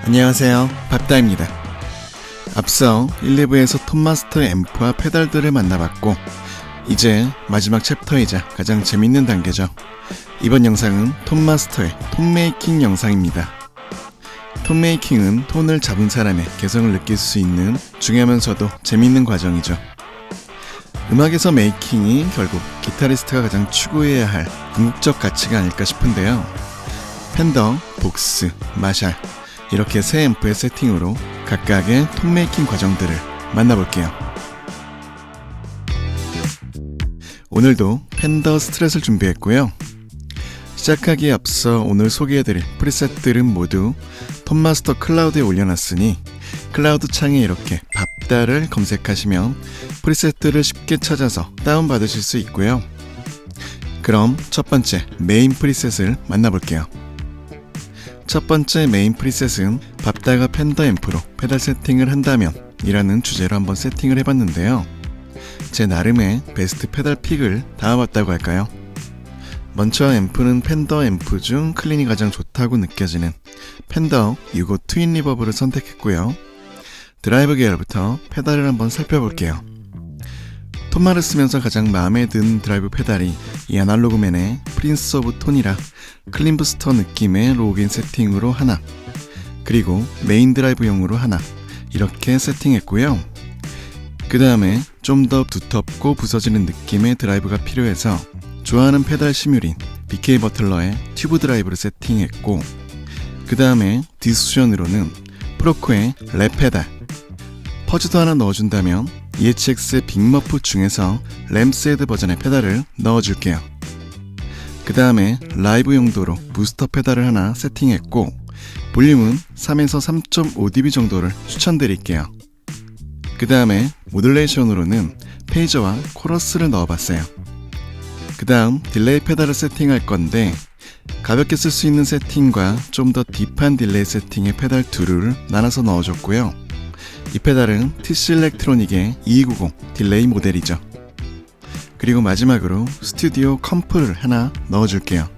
안녕하세요, 밥다입니다. 앞서 1, 2부에서 톤마스터의 앰프와 페달들을 만나봤고 이제 마지막 챕터이자 가장 재밌는 단계죠. 이번 영상은 톤마스터의 톤메이킹 영상입니다. 톤메이킹은 톤을 잡은 사람의 개성을 느낄 수 있는 중요하면서도 재밌는 과정이죠. 음악에서 메이킹이 결국 기타리스트가 가장 추구해야 할 궁극적 가치가 아닐까 싶은데요. 펜더, 복스, 마샬 이렇게 세 앰프의 세팅으로 각각의 톤메이킹 과정들을 만나볼게요. 오늘도 펜더 스트랫을 준비했고요. 시작하기에 앞서 오늘 소개해드릴 프리셋들은 모두 톤마스터 클라우드에 올려놨으니 클라우드 창에 이렇게 밥다를 검색하시면 프리셋들을 쉽게 찾아서 다운받으실 수 있고요. 그럼 첫 번째 메인 프리셋을 만나볼게요. 첫 번째 메인 프리셋은 밥다가 펜더 앰프로 페달 세팅을 한다면 이라는 주제로 한번 세팅을 해봤는데요. 제 나름의 베스트 페달 픽을 담아봤다고 할까요? 먼저 앰프는 펜더 앰프 중 클린이 가장 좋다고 느껴지는 펜더 유고 트윈 리버브를 선택했고요. 드라이브 계열부터 페달을 한번 살펴볼게요. 톤마를 쓰면서 가장 마음에 든 드라이브 페달이 이 아날로그맨의 프린스 오브 톤이라 클린 부스터 느낌의 로그인 세팅으로 하나, 그리고 메인 드라이브용으로 하나 이렇게 세팅했고요. 그 다음에 좀 더 두텁고 부서지는 느낌의 드라이브가 필요해서 좋아하는 페달 시뮬인 BK 버틀러의 튜브 드라이브를 세팅했고, 그 다음에 디스션으로는 프로코의 랩 페달, 퍼즈도 하나 넣어준다면 EHX의 빅머프 중에서 램스헤드 버전의 페달을 넣어줄게요. 그 다음에 라이브 용도로 부스터 페달을 하나 세팅했고 볼륨은 3에서 3.5dB 정도를 추천드릴게요. 그 다음에 모듈레이션으로는 페이저와 코러스를 넣어봤어요. 그 다음 딜레이 페달을 세팅할 건데 가볍게 쓸 수 있는 세팅과 좀 더 딥한 딜레이 세팅의 페달 둘을 나눠서 넣어줬고요. 이 페달은 TC 일렉트로닉의 2290 딜레이 모델이죠. 그리고 마지막으로 스튜디오 컴프를 하나 넣어줄게요.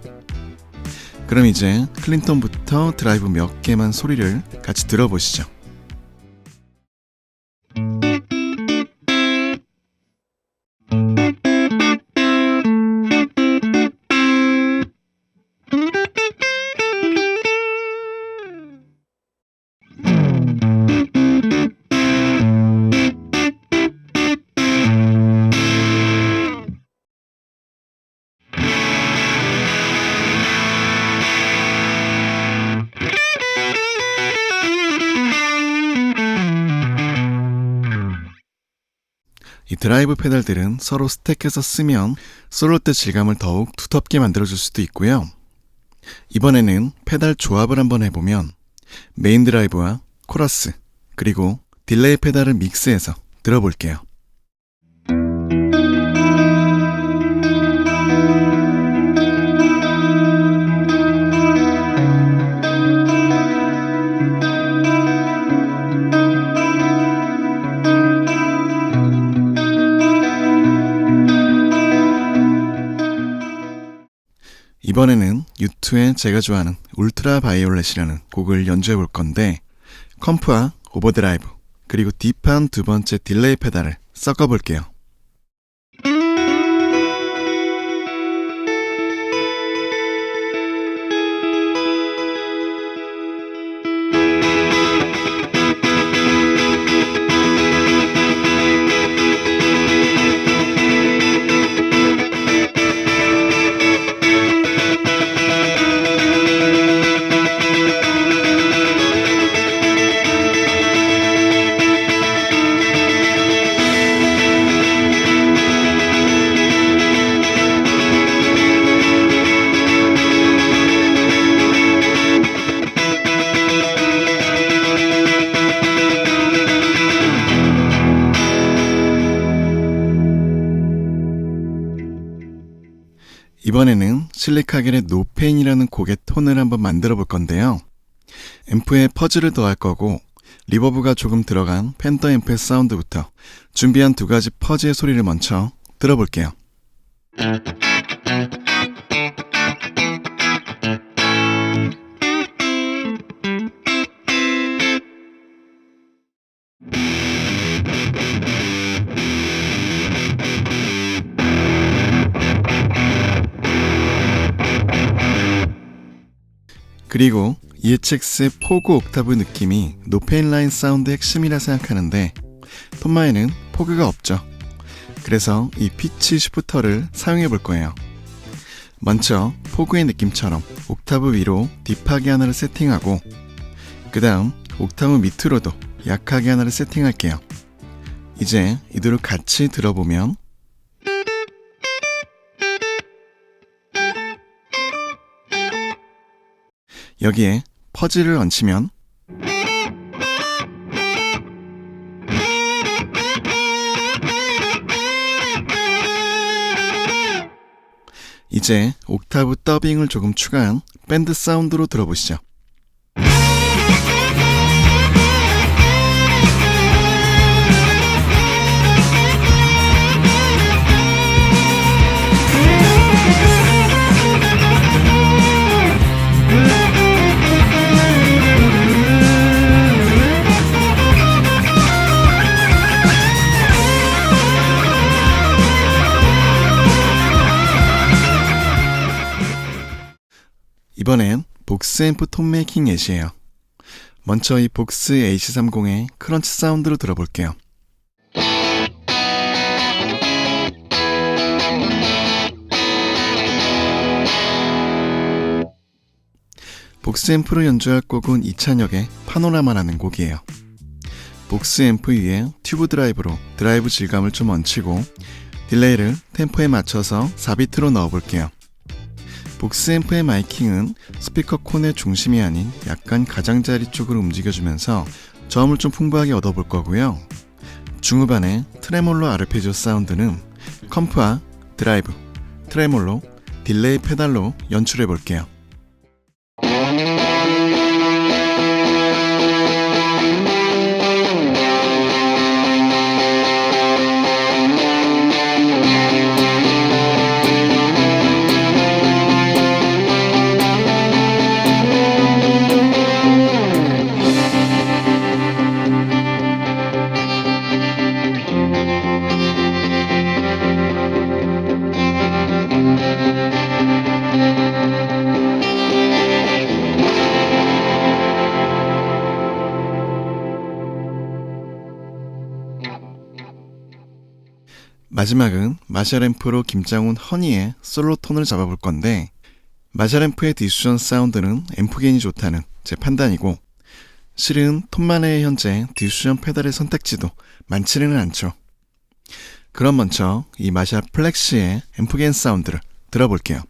그럼 이제 클린톤부터 드라이브 몇 개만 소리를 같이 들어보시죠. 이 드라이브 페달들은 서로 스택해서 쓰면 솔로 때 질감을 더욱 두텁게 만들어줄 수도 있고요. 이번에는 페달 조합을 한번 해보면 메인 드라이브와 코러스 그리고 딜레이 페달을 믹스해서 들어볼게요. 이번에는 U2의 제가 좋아하는 울트라 바이올렛이라는 곡을 연주해 볼 건데 컴프와 오버드라이브 그리고 딥한 두 번째 딜레이 페달을 섞어 볼게요. 이번에는 실리카겔의 노페인이라는 곡의 톤을 한번 만들어 볼 건데요. 앰프에 퍼즈를 더할 거고 리버브가 조금 들어간 펜더 앰프의 사운드부터 준비한 두 가지 퍼즈의 소리를 먼저 들어볼게요. 그리고 EHX의 포그 옥타브 느낌이 노페인라인 사운드의 핵심이라 생각하는데 톤마에는 포그가 없죠. 그래서 이 피치 시프터를 사용해 볼 거예요. 먼저 포그의 느낌처럼 옥타브 위로 딥하게 하나를 세팅하고 그 다음 옥타브 밑으로도 약하게 하나를 세팅할게요. 이제 이들을 같이 들어보면 여기에 퍼즐을 얹히면 이제 옥타브 더빙을 조금 추가한 밴드 사운드로 들어보시죠. 이번엔 복스 앰프 톤 메이킹 예시예요. 먼저 이 복스 AC30의 크런치 사운드로 들어볼게요. 복스 앰프로 연주할 곡은 이찬혁의 파노라마라는 곡이에요. 복스 앰프 위에 튜브 드라이브로 드라이브 질감을 좀 얹히고 딜레이를 템포에 맞춰서 4비트로 넣어볼게요. 복스 앰프의 마이킹은 스피커 콘의 중심이 아닌 약간 가장자리 쪽으로 움직여주면서 저음을 좀 풍부하게 얻어볼 거고요. 중후반의 트레몰로 아르페지오 사운드는 컴프와 드라이브, 트레몰로, 딜레이 페달로 연출해 볼게요. 마지막은 마샬 앰프로 김장훈 허니의 솔로 톤을 잡아볼 건데 마샬 앰프의 디스션 사운드는 앰프 게인이 좋다는 제 판단이고 실은 톤만의 현재 디스션 페달의 선택지도 많지는 않죠. 그럼 먼저 이 마샬 플렉시의 앰프 게인 사운드를 들어볼게요.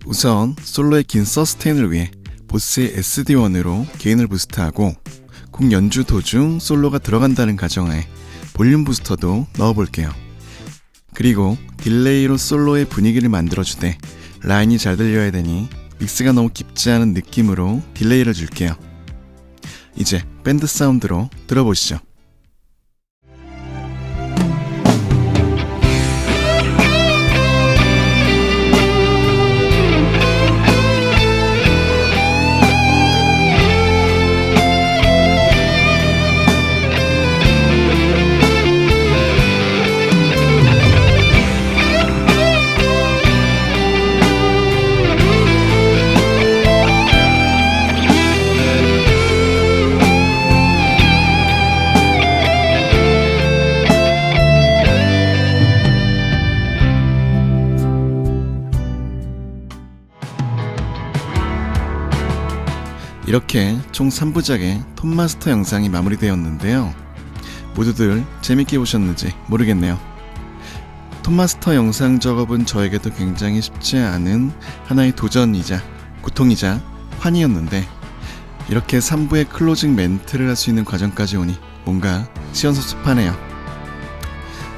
우선 솔로의 긴 서스테인을 위해 보스의 SD1으로 게인을 부스트하고 곡 연주 도중 솔로가 들어간다는 가정하에 볼륨 부스터도 넣어볼게요. 그리고 딜레이로 솔로의 분위기를 만들어주되 라인이 잘 들려야 되니 믹스가 너무 깊지 않은 느낌으로 딜레이를 줄게요. 이제 밴드 사운드로 들어보시죠. 이렇게 총 3부작의 톤마스터 영상이 마무리되었는데요. 모두들 재밌게 보셨는지 모르겠네요. 톤마스터 영상 작업은 저에게도 굉장히 쉽지 않은 하나의 도전이자 고통이자 환희였는데 이렇게 3부의 클로징 멘트를 할 수 있는 과정까지 오니 뭔가 시원섭섭하네요.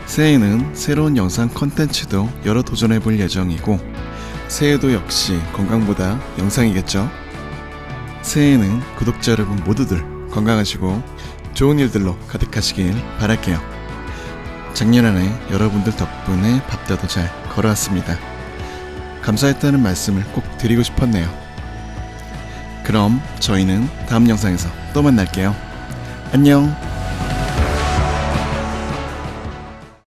새해에는 새로운 영상 컨텐츠도 여러 도전해볼 예정이고 새해도 역시 건강보다 영상이겠죠. 새해에는 구독자 여러분 모두들 건강하시고 좋은 일들로 가득하시길 바랄게요. 작년 한 해 여러분들 덕분에 밥다도 잘 걸어왔습니다. 감사했다는 말씀을 꼭 드리고 싶었네요. 그럼 저희는 다음 영상에서 또 만날게요. 안녕.